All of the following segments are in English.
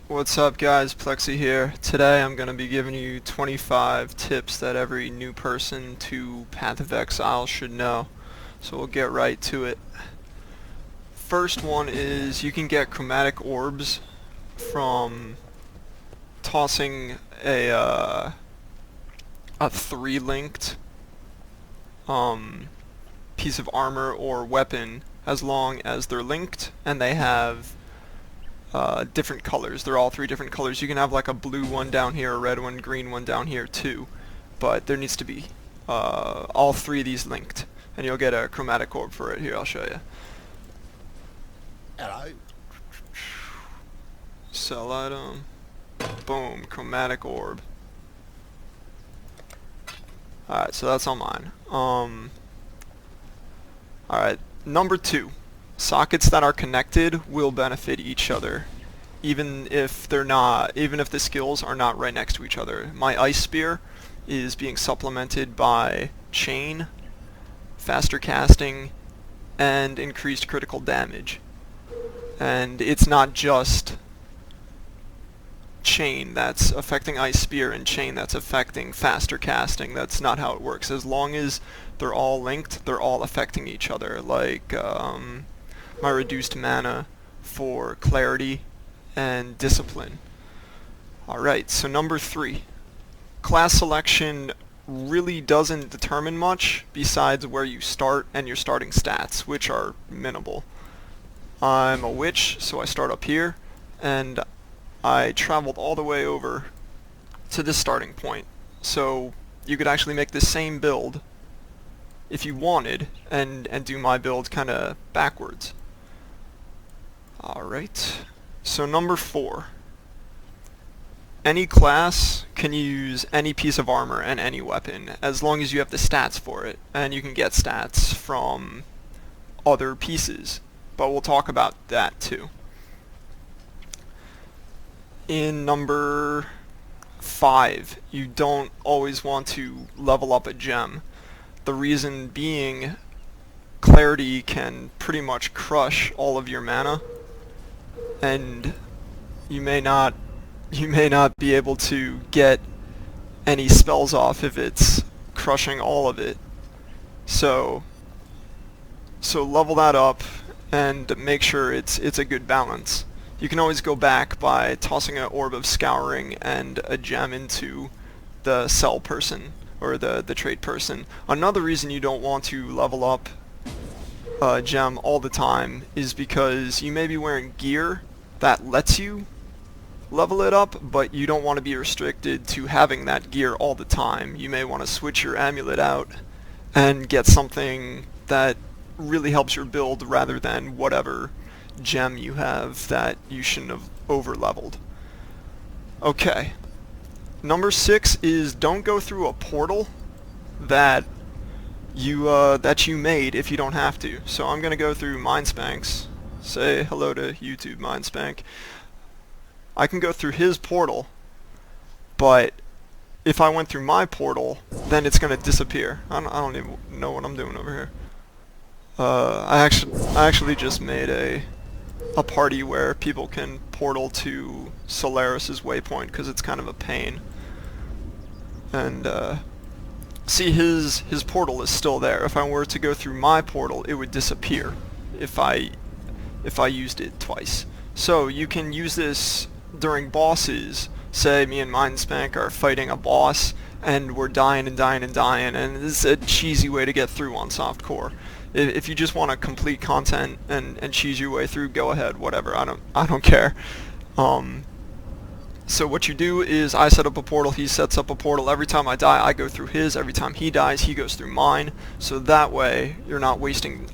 What's up guys, Plexi here. Today I'm going to be giving you 25 tips that every new person to Path of Exile should know. So we'll get right to it. First one is you can get chromatic orbs from tossing a 3-linked piece of armor or weapon as long as they're linked and they have different colors. They're all 3 different colors. You can have like a blue one down here, a red one, green one down here too, but there needs to be all 3 of these linked, and you'll get a chromatic orb for it. Here, I'll show you. Hello. Sell item. Boom, chromatic orb. Alright, so that's on mine. Alright, number 2. Sockets that are connected will benefit each other, even if the skills are not right next to each other. My ice spear is being supplemented by chain, faster casting, and increased critical damage. And it's not just chain that's affecting ice spear and chain that's affecting faster casting. That's not how it works. As long as they're all linked, they're all affecting each other. Like my reduced mana for clarity and discipline. Alright, so number 3. Class selection really doesn't determine much besides where you start and your starting stats, which are minimal. I'm a witch, so I start up here, and I traveled all the way over to this starting point. So you could actually make the same build if you wanted and do my build kind of backwards. Alright, so number 4. Any class can use any piece of armor and any weapon as long as you have the stats for it, and you can get stats from other pieces, but we'll talk about that too. In number 5, you don't always want to level up a gem. The reason being, clarity can pretty much crush all of your mana, and you may not be able to get any spells off if it's crushing all of it. So level that up and make sure it's a good balance. You can always go back by tossing an orb of scouring and a gem into the sell person or the trade person. Another reason you don't want to level up a gem all the time is because you may be wearing gear that lets you level it up, but you don't want to be restricted to having that gear all the time. You may want to switch your amulet out and get something that really helps your build rather than whatever gem you have that you shouldn't have over leveled. Okay, number 6 is don't go through a portal that you made if you don't have to. So I'm gonna go through Mindspanks. Say hello to YouTube, Mindspank. I can go through his portal, but if I went through my portal, then it's gonna disappear. I don't even know what I'm doing over here. I actually just made a party where people can portal to Solaris's waypoint because it's kind of a pain. And see, his portal is still there. If I were to go through my portal, it would disappear if I used it twice. So you can use this during bosses. Say me and Mindspank are fighting a boss and we're dying and dying and dying, and this is a cheesy way to get through on softcore. If you just want to complete content and cheese your way through, go ahead, whatever. I don't care. So what you do is I set up a portal, he sets up a portal. Every time I die, I go through his. Every time he dies, he goes through mine. So that way, you're not wasting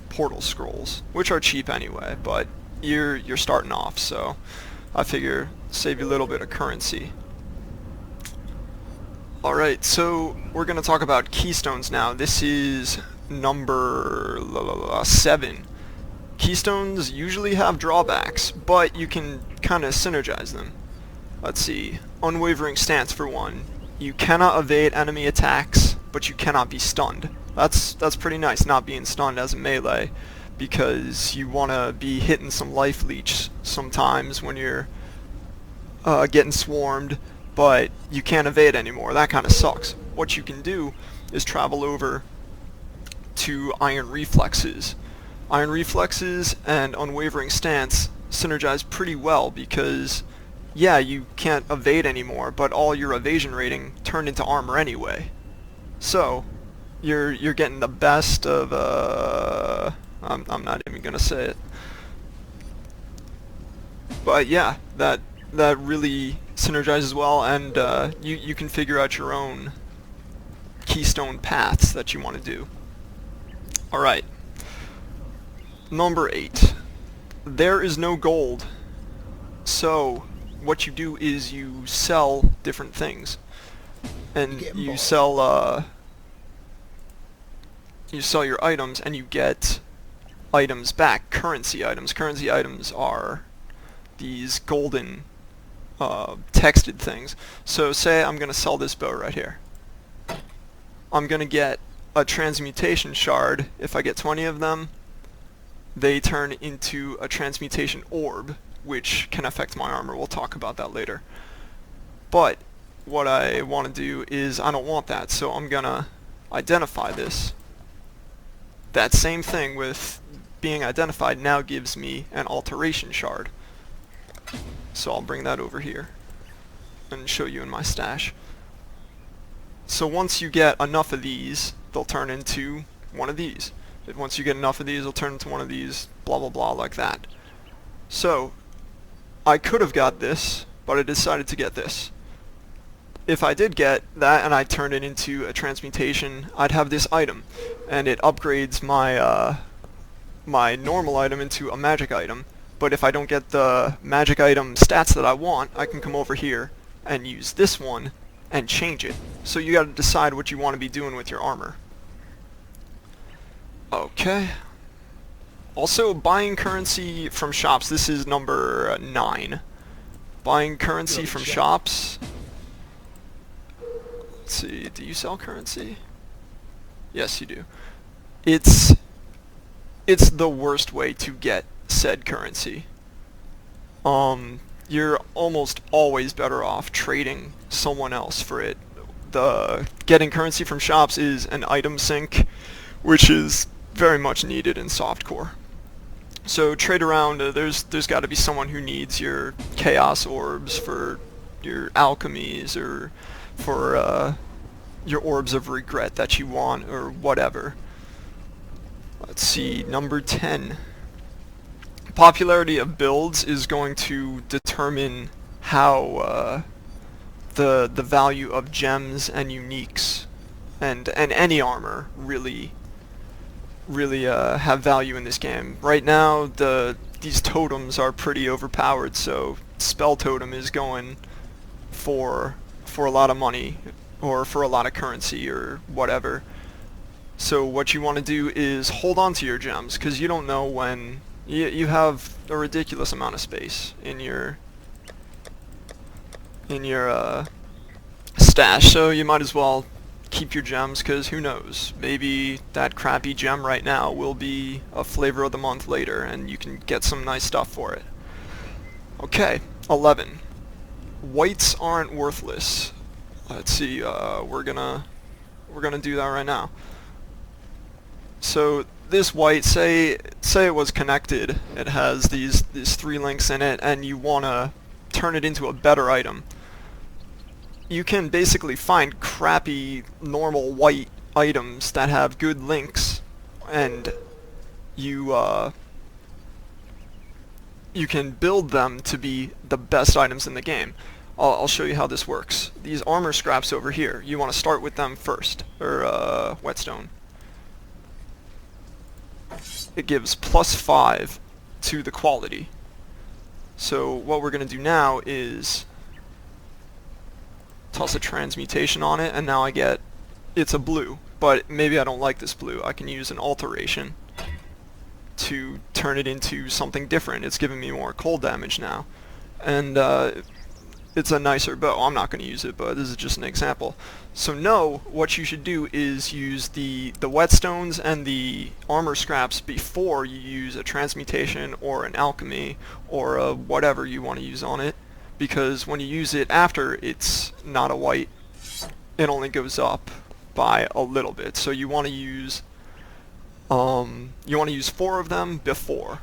portal scrolls, which are cheap anyway. But you're starting off, so I figure save you a little bit of currency. Alright, so we're going to talk about keystones now. This is number 7. Keystones usually have drawbacks, but you can kind of synergize them. Let's see. Unwavering stance for one. You cannot evade enemy attacks, but you cannot be stunned. That's pretty nice, not being stunned as a melee, because you want to be hitting some life leech sometimes when you're getting swarmed, but you can't evade anymore. That kind of sucks. What you can do is travel over to Iron Reflexes. Iron Reflexes and Unwavering Stance synergize pretty well because, yeah, you can't evade anymore, but all your evasion rating turned into armor anyway. So, you're getting the best of, I'm not even gonna say it. But yeah, that really synergizes well, and you can figure out your own Keystone paths that you want to do. Alright. Number 8. There is no gold. So, what you do is you sell different things. And you sell your items, and you get items back, currency items. Currency items are these golden texted things. So say I'm going to sell this bow right here. I'm going to get a transmutation shard. If I get 20 of them, they turn into a transmutation orb, which can affect my armor. We'll talk about that later. But what I want to do is I don't want that, so I'm going to identify this. That same thing with being identified now gives me an alteration shard. So I'll bring that over here and show you in my stash. So once you get enough of these, they'll turn into one of these. Once you get enough of these, they'll turn into one of these, blah blah blah, like that. So I could have got this, but I decided to get this. If I did get that and I turned it into a transmutation, I'd have this item, and it upgrades my my normal item into a magic item. But if I don't get the magic item stats that I want, I can come over here and use this one and change it. So you gotta decide what you want to be doing with your armor. Okay. Also, buying currency from shops. This is number 9. Buying currency from shops. Let's see, do you sell currency? Yes, you do. It's the worst way to get said currency. You're almost always better off trading someone else for it. Getting currency from shops is an item sink, which is very much needed in softcore. So trade around. There's got to be someone who needs your chaos orbs for your alchemies, or for your orbs of regret that you want, or whatever. Let's see, number 10. Popularity of builds is going to determine how the value of gems and uniques and any armor really have value in this game. Right now, these totems are pretty overpowered, so spell totem is going for a lot of money, or for a lot of currency, or whatever. So what you want to do is hold on to your gems, because you don't know when you have a ridiculous amount of space in your stash, so you might as well keep your gems, because who knows, maybe that crappy gem right now will be a flavor of the month later, and you can get some nice stuff for it. Okay, 11. Whites aren't worthless. Let's see, we're gonna do that right now. So this white, say it was connected, it has these 3 links in it, and you wanna turn it into a better item. You can basically find crappy normal white items that have good links, and you can build them to be the best items in the game. I'll show you how this works. These armor scraps over here, you want to start with them first, or whetstone. It gives +5 to the quality. So what we're going to do now is toss a transmutation on it, and now I get, it's a blue, but maybe I don't like this blue. I can use an alteration to turn it into something different. It's giving me more cold damage now, and it's a nicer bow. I'm not going to use it, but this is just an example. So no, what you should do is use the whetstones and the armor scraps before you use a transmutation or an alchemy or whatever you want to use on it, because when you use it after it's not a white, it only goes up by a little bit. So you want to use 4 of them before,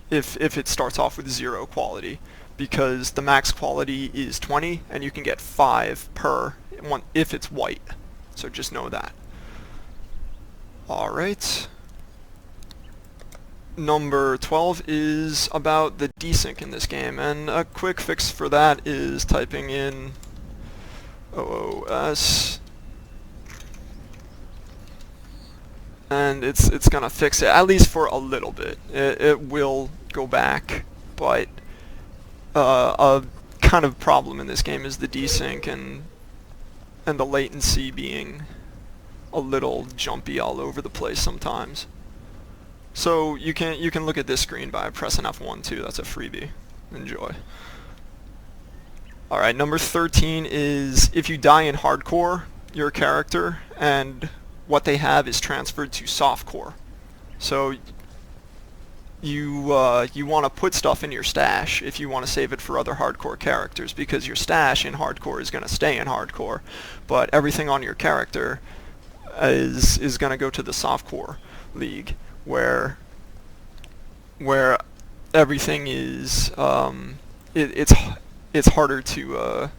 if it starts off with 0 quality, because the max quality is 20 and you can get 5 per one if it's white. So just know that. Alright. Number 12 is about the desync in this game, and a quick fix for that is typing in OOS, and it's gonna fix it, at least for a little bit. It will go back, but a kind of problem in this game is the desync and the latency being a little jumpy all over the place sometimes. So you can look at this screen by pressing F1 too. That's a freebie. Enjoy. Alright, number 13 is if you die in hardcore, your character and what they have is transferred to softcore. So you want to put stuff in your stash if you want to save it for other hardcore characters, because your stash in hardcore is going to stay in hardcore, but everything on your character is going to go to the softcore league, where everything is it's harder to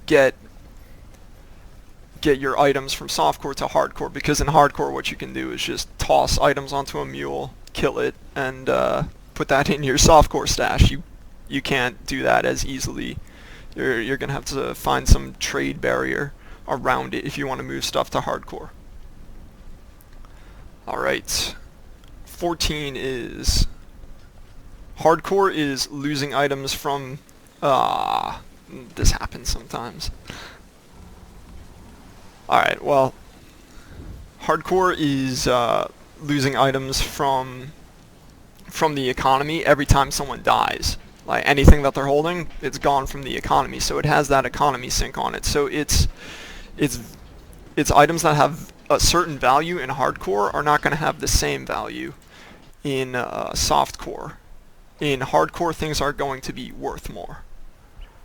get your items from softcore to hardcore, because in hardcore what you can do is just toss items onto a mule, kill it, and put that in your softcore stash. You can't do that as easily. You're gonna have to find some trade barrier around it if you want to move stuff to hardcore. Alright. 14 is hardcore is losing items from this happens sometimes. Alright, well, hardcore is losing items from the economy every time someone dies. Like anything that they're holding, it's gone from the economy, so it has that economy sync on it. So it's items that have a certain value in hardcore are not going to have the same value in softcore. In hardcore, things are going to be worth more.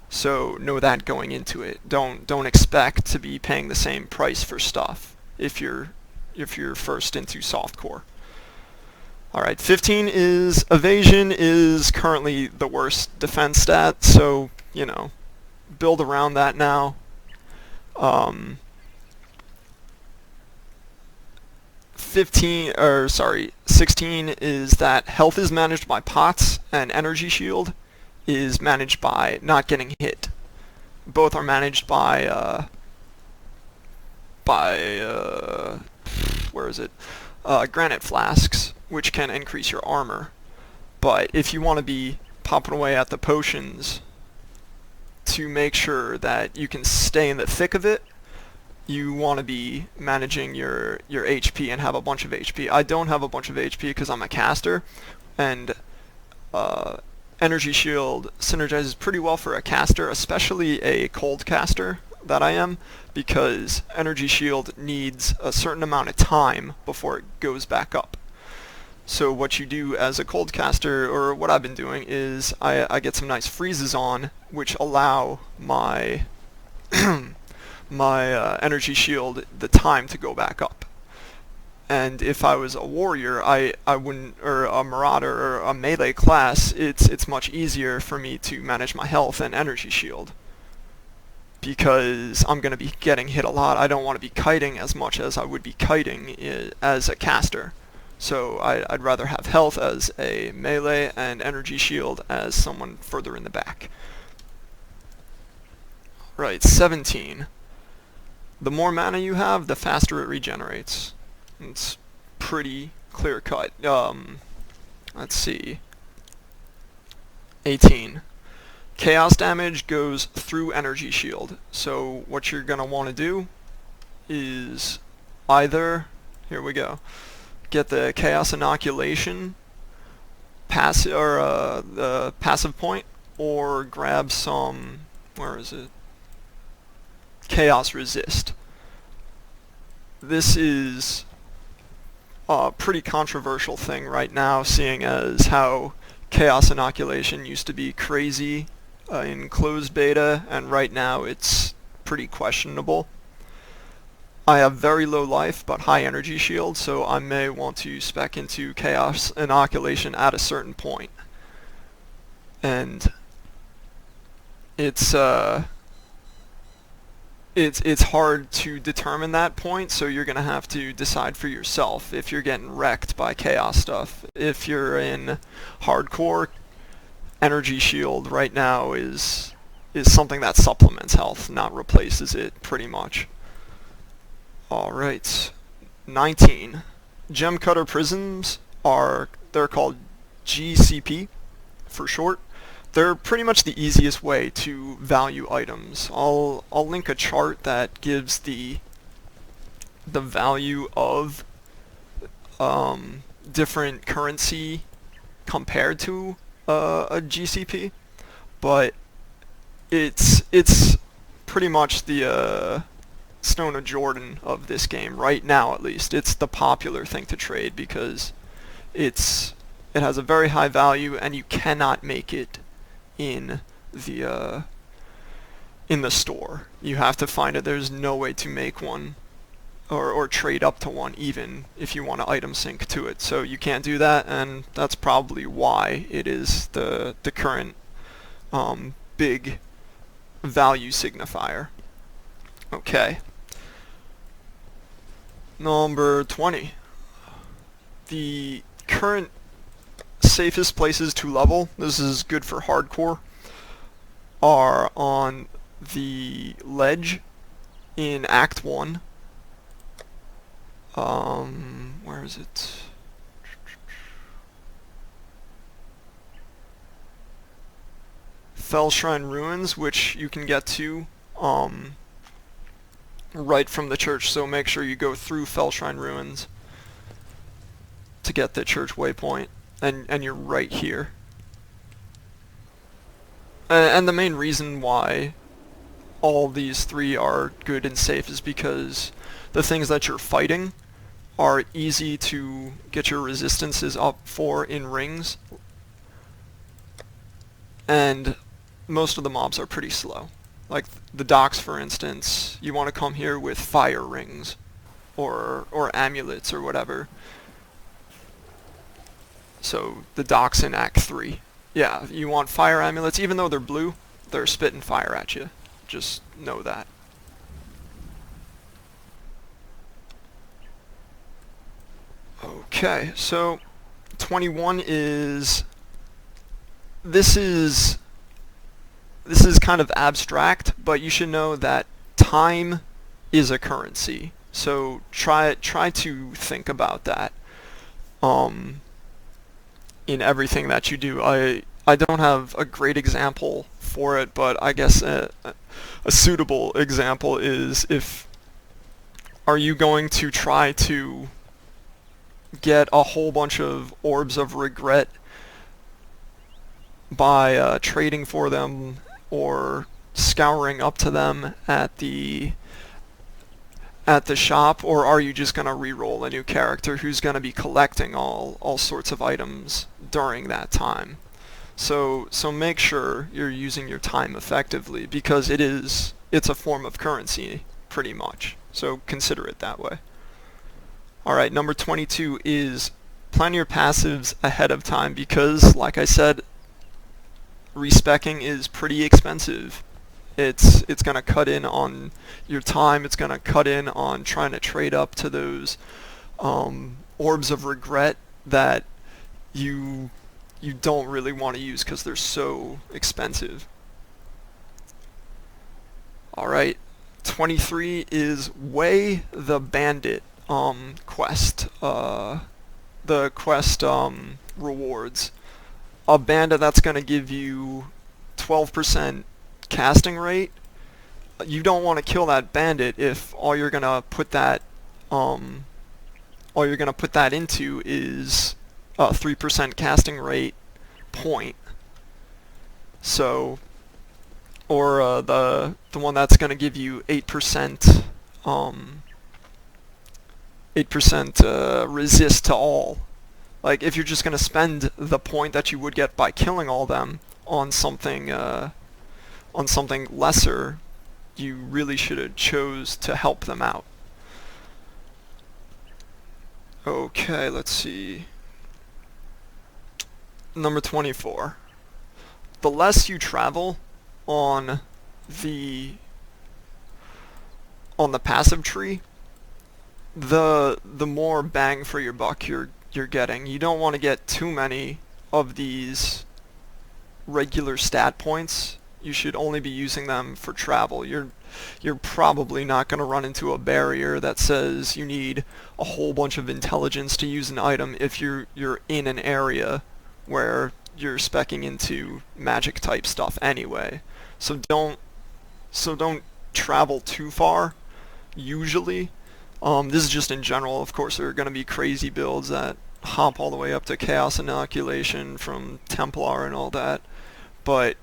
So know that going into it. Don't expect to be paying the same price for stuff if you're first into softcore. Alright, 15 is Evasion is currently the worst defense stat, so, you know, build around that now. 16 is that health is managed by pots and energy shield is managed by not getting hit. Both are managed by where is it? Granite flasks, which can increase your armor. But if you want to be popping away at the potions to make sure that you can stay in the thick of it, you want to be managing your HP and have a bunch of HP. I don't have a bunch of HP because I'm a caster, and Energy Shield synergizes pretty well for a caster, especially a cold caster that I am, because Energy Shield needs a certain amount of time before it goes back up. So what you do as a cold caster, or what I've been doing, is I get some nice freezes on, which allow my my energy shield the time to go back up. And if I was a warrior, I wouldn't, or a marauder or a melee class, it's much easier for me to manage my health and energy shield, because I'm going to be getting hit a lot. I don't want to be kiting as much as I would be kiting as a caster. So I'd rather have health as a melee and energy shield as someone further in the back. Right, 17. The more mana you have, the faster it regenerates. It's pretty clear cut. Let's see. 18. Chaos damage goes through energy shield. So what you're gonna want to do is either, here we go, get the chaos inoculation the passive point, or grab some, where is it? Chaos resist. This is a pretty controversial thing right now, seeing as how chaos inoculation used to be crazy in closed beta, and right now it's pretty questionable. I have very low life but high energy shield, so I may want to spec into Chaos Inoculation at a certain point. And it's hard to determine that point, so you're going to have to decide for yourself if you're getting wrecked by chaos stuff. If you're in hardcore, energy shield right now is something that supplements health, not replaces it, pretty much. Alright, 19. Gem Cutter Prisms they're called GCP for short. They're pretty much the easiest way to value items. I'll link a chart that gives the value of different currency compared to a GCP, but it's pretty much the Stone of Jordan of this game right now. At least it's the popular thing to trade because it has a very high value and you cannot make it in the store. You have to find it. There's no way to make one or trade up to one, even if you want to item sync to it. So you can't do that, and that's probably why it is the current big value signifier. Okay. Number 20. The current safest places to level, this is good for hardcore, are on the ledge in Act 1. Where is it? Fell Shrine Ruins, which you can get to right from the church, so make sure you go through Fell Shrine Ruins to get the church waypoint, and you're right here. And the main reason why all these three are good and safe is because the things that you're fighting are easy to get your resistances up for in rings, and most of the mobs are pretty slow. Like the docks, for instance, you want to come here with fire rings or amulets or whatever. So the docks in Act 3. Yeah, you want fire amulets. Even though they're blue, they're spitting fire at you. Just know that. Okay, so 21 is... This is kind of abstract, but you should know that time is a currency. So try to think about that in everything that you do. I don't have a great example for it, but I guess a suitable example is are you going to try to get a whole bunch of orbs of regret by trading for them or scouring up to them at the shop, or are you just going to re-roll a new character who's going to be collecting all sorts of items during that time? So make sure you're using your time effectively, because it's a form of currency pretty much. So consider it that way. Alright, number 22 is plan your passives ahead of time, because like I said, respecking is pretty expensive. It's going to cut in on your time. It's going to cut in on trying to trade up to those orbs of regret that you don't really want to use because they're so expensive. Alright, 23 is weigh the Bandit quest. The quest rewards. A bandit that's going to give you 12% casting rate. You don't want to kill that bandit if all you're going to put that into is a 3% casting rate point. So, or the one that's going to give you 8% resist to all. Like, if you're just going to spend the point that you would get by killing all them on something on something lesser, you really should have chose to help them out. Okay, let's see. Number 24. The less you travel on the passive tree, the more bang for your buck you're getting. You don't want to get too many of these regular stat points. You should only be using them for travel. You're probably not going to run into a barrier that says you need a whole bunch of intelligence to use an item if you're in an area where you're speccing into magic type stuff anyway. So don't travel too far usually. This is just in general. Of course, there are going to be crazy builds that hop all the way up to Chaos Inoculation from Templar and all that, but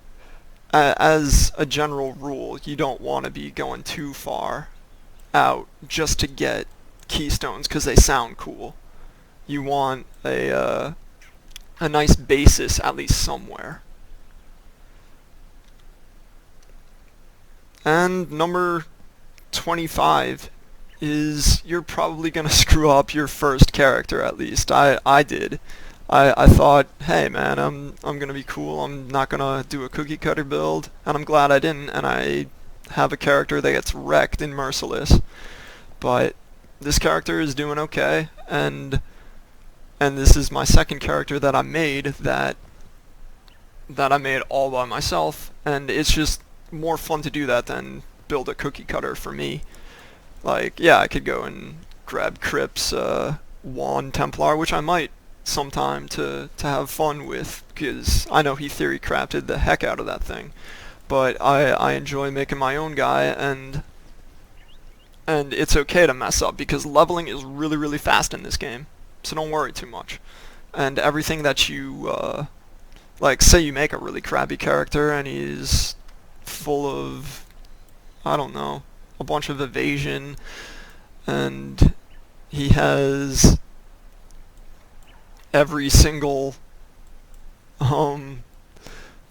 as a general rule, you don't want to be going too far out just to get keystones because they sound cool. You want a nice basis at least somewhere. And number 25 is you're probably going to screw up your first character, at least. I did. I thought, hey man, I'm going to be cool, I'm not going to do a cookie cutter build, and I'm glad I didn't, and I have a character that gets wrecked in Merciless. But this character is doing okay, and this is my second character that I made that I made all by myself, and it's just more fun to do that than build a cookie cutter for me. Like, yeah, I could go and grab Crip's Wand Templar, which I might sometime to have fun with, because I know he theory crafted the heck out of that thing. But I enjoy making my own guy, and it's okay to mess up, because leveling is really, really fast in this game, so don't worry too much. And everything that you, like, say you make a really crappy character, and he's full of, I don't know, a bunch of evasion, and he has every single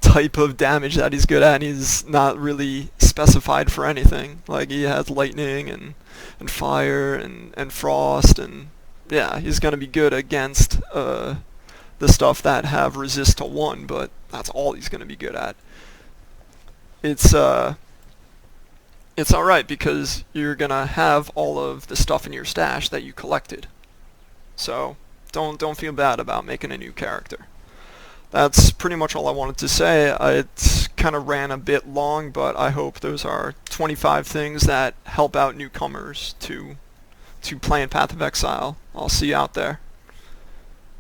type of damage that he's good at, and he's not really specified for anything. Like, he has lightning and fire and frost, and yeah, he's gonna be good against the stuff that have resist to 1, but that's all he's gonna be good at. It's alright because you're gonna have all of the stuff in your stash that you collected. So don't feel bad about making a new character. That's pretty much all I wanted to say. It kind of ran a bit long, but I hope those are 25 things that help out newcomers to playing Path of Exile. I'll see you out there.